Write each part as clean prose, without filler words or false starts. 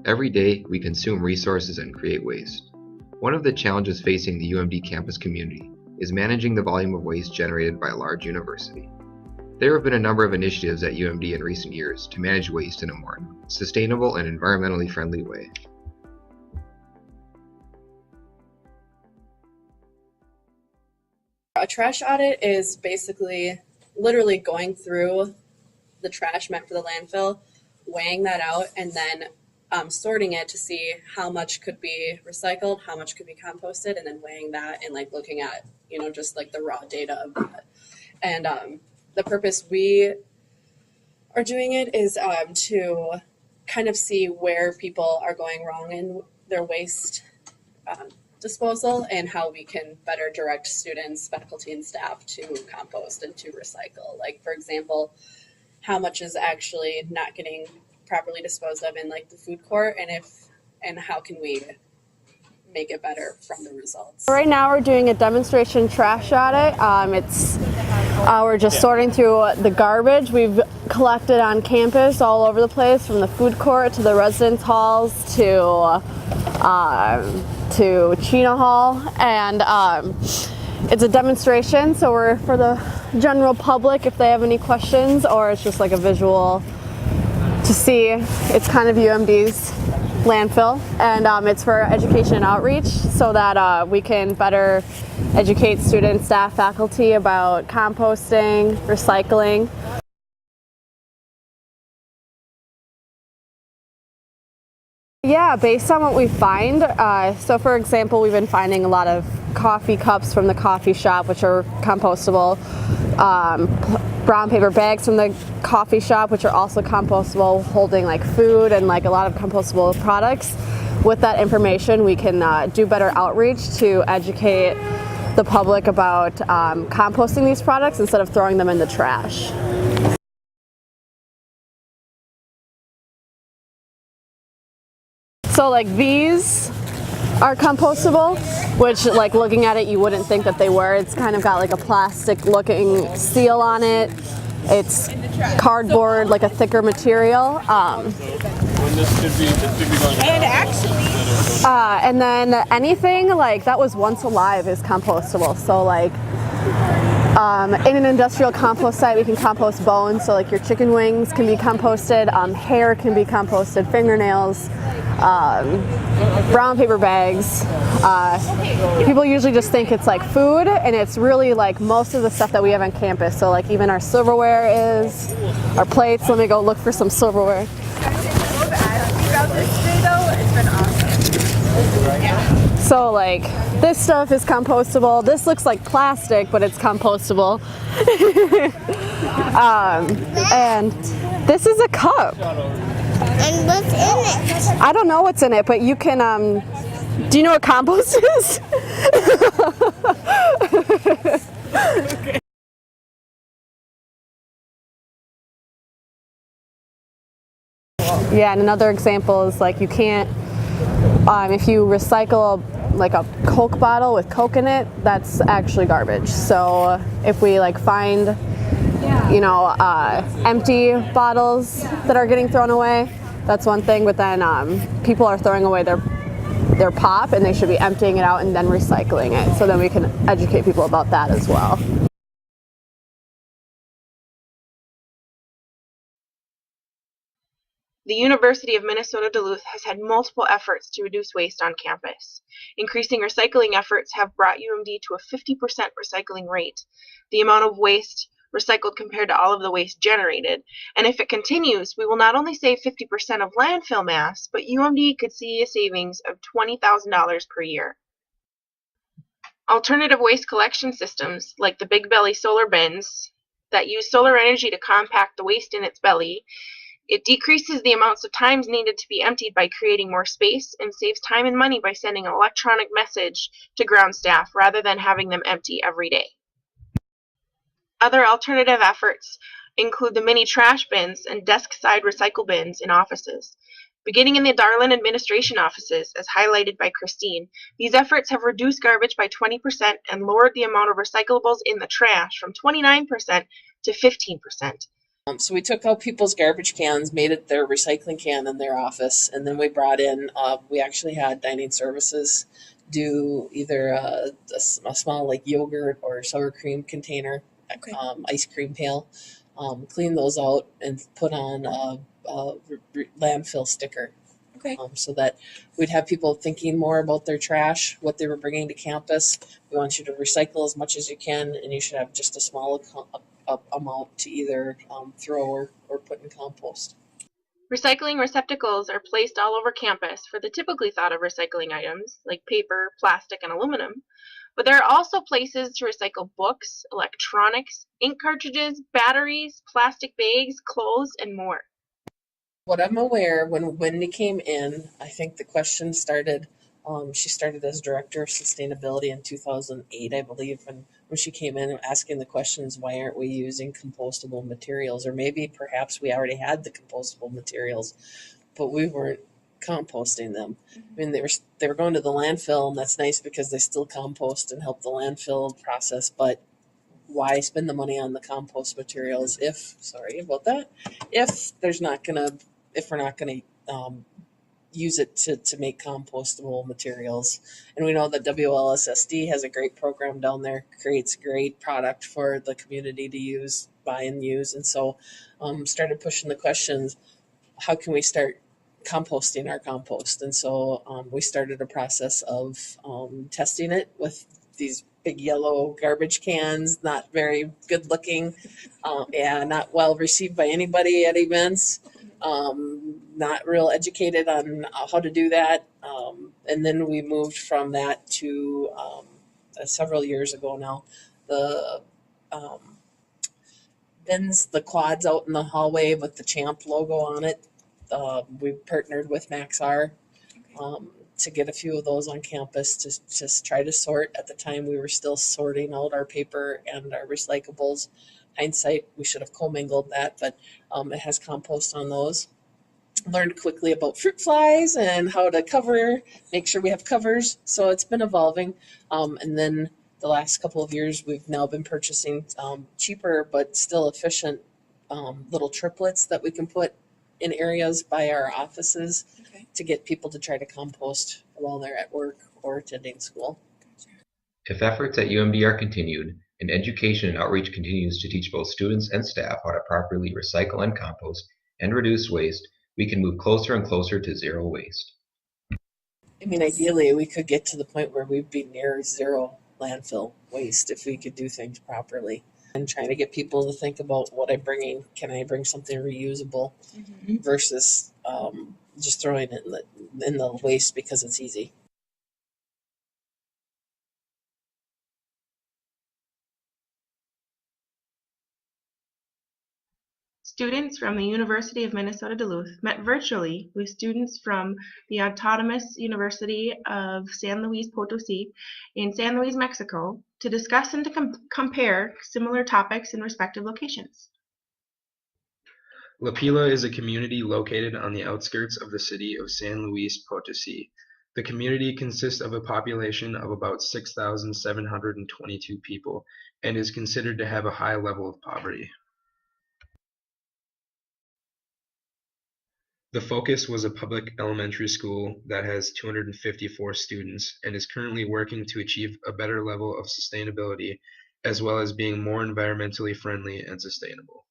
Every day, we consume resources and create waste. One of the challenges facing the UMD campus community is managing the volume of waste generated by a large university. There have been a number of initiatives at UMD in recent years to manage waste in a more sustainable and environmentally friendly way. A trash audit is basically literally going through the trash meant for the landfill, weighing that out, and then sorting it to see how much could be recycled, how much could be composted, and then weighing that and like looking at, just like the raw data of that. And the purpose we are doing it is to kind of see where people are going wrong in their waste disposal and how we can better direct students, faculty, and staff to compost and to recycle. Like, for example, how much is actually not getting properly disposed of in like the food court, and how can we make it better from the results. Right now we're doing a demonstration trash audit. We're just sorting through the garbage we've collected on campus all over the place, from the food court to the residence halls to Chino Hall, and it's a demonstration, so we're for the general public if they have any questions, or it's just like a visual to see. It's kind of UMD's landfill, and it's for education and outreach so that we can better educate students, staff, faculty about composting, recycling. Yeah, based on what we find. So for example, we've been finding a lot of coffee cups from the coffee shop, which are compostable, brown paper bags from the coffee shop, which are also compostable, holding like food and like a lot of compostable products. With that information, we can do better outreach to educate the public about composting these products instead of throwing them in the trash. So like these are compostable, which like looking at it you wouldn't think that they were. It's kind of got like a plastic looking seal on it. It's cardboard, like a thicker material. And then anything like that was once alive is compostable. So like in an industrial compost site we can compost bones, so like your chicken wings can be composted, hair can be composted, fingernails, brown paper bags. People usually just think it's like food, and it's really like most of the stuff that we have on campus. So like even our silverware is, our plates. Let me go look for some silverware. So like this stuff is compostable. This looks like plastic, but it's compostable. And this is a cup. And what's in it? I don't know what's in it, but you can, do you know what compost is? Okay. Yeah, and another example is like you can't, if you recycle like a Coke bottle with Coke in it, that's actually garbage. So if we like find, empty bottles that are getting thrown away, that's one thing, but then people are throwing away their pop, and they should be emptying it out and then recycling it. So then we can educate people about that as well. The University of Minnesota Duluth has had multiple efforts to reduce waste on campus. Increasing recycling efforts have brought UMD to a 50% recycling rate, the amount of waste recycled compared to all of the waste generated. And if it continues, we will not only save 50% of landfill mass, but UMD could see a savings of $20,000 per year. Alternative waste collection systems, like the Big Belly solar bins that use solar energy to compact the waste in its belly, it decreases the amounts of times needed to be emptied by creating more space, and saves time and money by sending an electronic message to ground staff rather than having them empty every day. Other alternative efforts include the mini trash bins and desk-side recycle bins in offices. Beginning in the Darlan administration offices, as highlighted by Christine, these efforts have reduced garbage by 20% and lowered the amount of recyclables in the trash from 29% to 15%. So we took out people's garbage cans, made it their recycling can in their office, and then we brought in. We actually had dining services do either a small like yogurt or sour cream container, Okay. ice cream pail, clean those out and put on landfill sticker. Okay. So that we'd have people thinking more about their trash, what they were bringing to campus. We want you to recycle as much as you can, and you should have just a small amount to either throw or put in compost. Recycling receptacles are placed all over campus for the typically thought of recycling items like paper, plastic, and aluminum. But there are also places to recycle books, electronics, ink cartridges, batteries, plastic bags, clothes, and more. What I'm aware, when Wendy came in, I think the question started. She started as director of sustainability in 2008, I believe, and when she came in asking the questions, why aren't we using compostable materials? Or maybe perhaps we already had the compostable materials, but we weren't composting them. I mean, they were going to the landfill, and that's nice because they still compost and help the landfill process, but why spend the money on the compost materials if we're not gonna use it to make compostable materials. And we know that WLSSD has a great program down there, creates great product for the community to use, buy and use. And so started pushing the questions, how can we start composting our compost? And so we started a process of testing it with these big yellow garbage cans, not very good looking, and not well received by anybody at events. Not real educated on how to do that. And then we moved from that to several years ago now, the bins, the quads out in the hallway with the Champ logo on it. We partnered with MaxR to get a few of those on campus to just try to sort. At the time, we were still sorting out our paper and our recyclables. Hindsight, we should have commingled that, but it has compost on those. Learned quickly about fruit flies and how to make sure we have covers. So it's been evolving. And then the last couple of years, we've now been purchasing cheaper but still efficient little triplets that we can put in areas by our offices to get people to try to compost while they're at work or attending school. If efforts at UMD are continued, and education and outreach continues to teach both students and staff how to properly recycle and compost and reduce waste, we can move closer and closer to zero waste. I mean, ideally, we could get to the point where we'd be near zero landfill waste if we could do things properly. And trying to get people to think about what I'm bringing. Can I bring something reusable versus just throwing it in the waste because it's easy. Students from the University of Minnesota Duluth met virtually with students from the Autonomous University of San Luis Potosi in San Luis, Mexico, to discuss and to compare similar topics in respective locations. Pila is a community located on the outskirts of the city of San Luis Potosi. The community consists of a population of about 6,722 people and is considered to have a high level of poverty. The focus was a public elementary school that has 254 students and is currently working to achieve a better level of sustainability, as well as being more environmentally friendly and sustainable.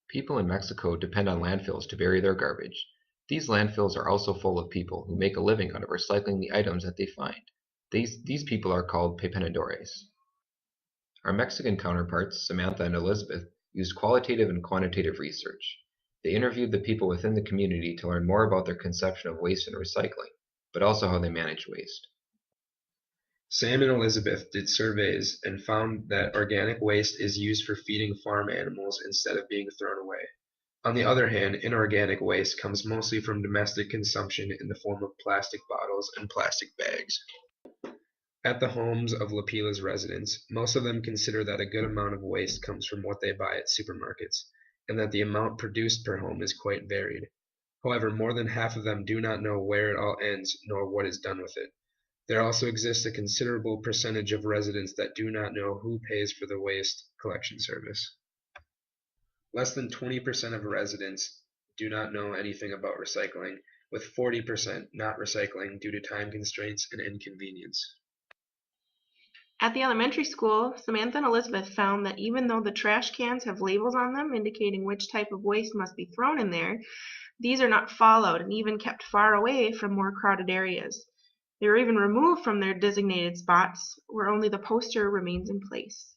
People in Mexico depend on landfills to bury their garbage. These landfills are also full of people who make a living out of recycling the items that they find. These people are called pepenadores. Our Mexican counterparts, Samantha and Elizabeth, used qualitative and quantitative research. They interviewed the people within the community to learn more about their conception of waste and recycling, but also how they manage waste. Sam and Elizabeth did surveys and found that organic waste is used for feeding farm animals instead of being thrown away. On the other hand, inorganic waste comes mostly from domestic consumption in the form of plastic bottles and plastic bags. At the homes of La Pila's residents, most of them consider that a good amount of waste comes from what they buy at supermarkets, and that the amount produced per home is quite varied. However, more than half of them do not know where it all ends nor what is done with it. There also exists a considerable percentage of residents that do not know who pays for the waste collection service. Less than 20% of residents do not know anything about recycling, with 40% not recycling due to time constraints and inconvenience. At the elementary school, Samantha and Elizabeth found that even though the trash cans have labels on them indicating which type of waste must be thrown in there, these are not followed and even kept far away from more crowded areas. They were even removed from their designated spots where only the poster remains in place.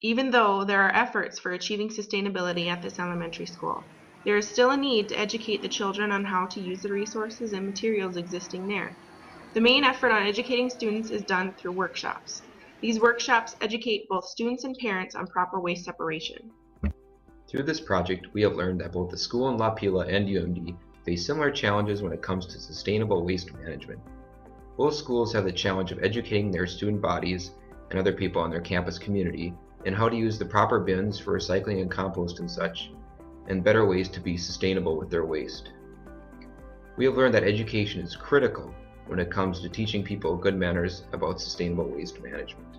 Even though there are efforts for achieving sustainability at this elementary school, there is still a need to educate the children on how to use the resources and materials existing there. The main effort on educating students is done through workshops. These workshops educate both students and parents on proper waste separation. Through this project, we have learned that both the school in La Pila and UMD face similar challenges when it comes to sustainable waste management. Both schools have the challenge of educating their student bodies and other people in their campus community in how to use the proper bins for recycling and compost and such, and better ways to be sustainable with their waste. We have learned that education is critical when it comes to teaching people good manners about sustainable waste management.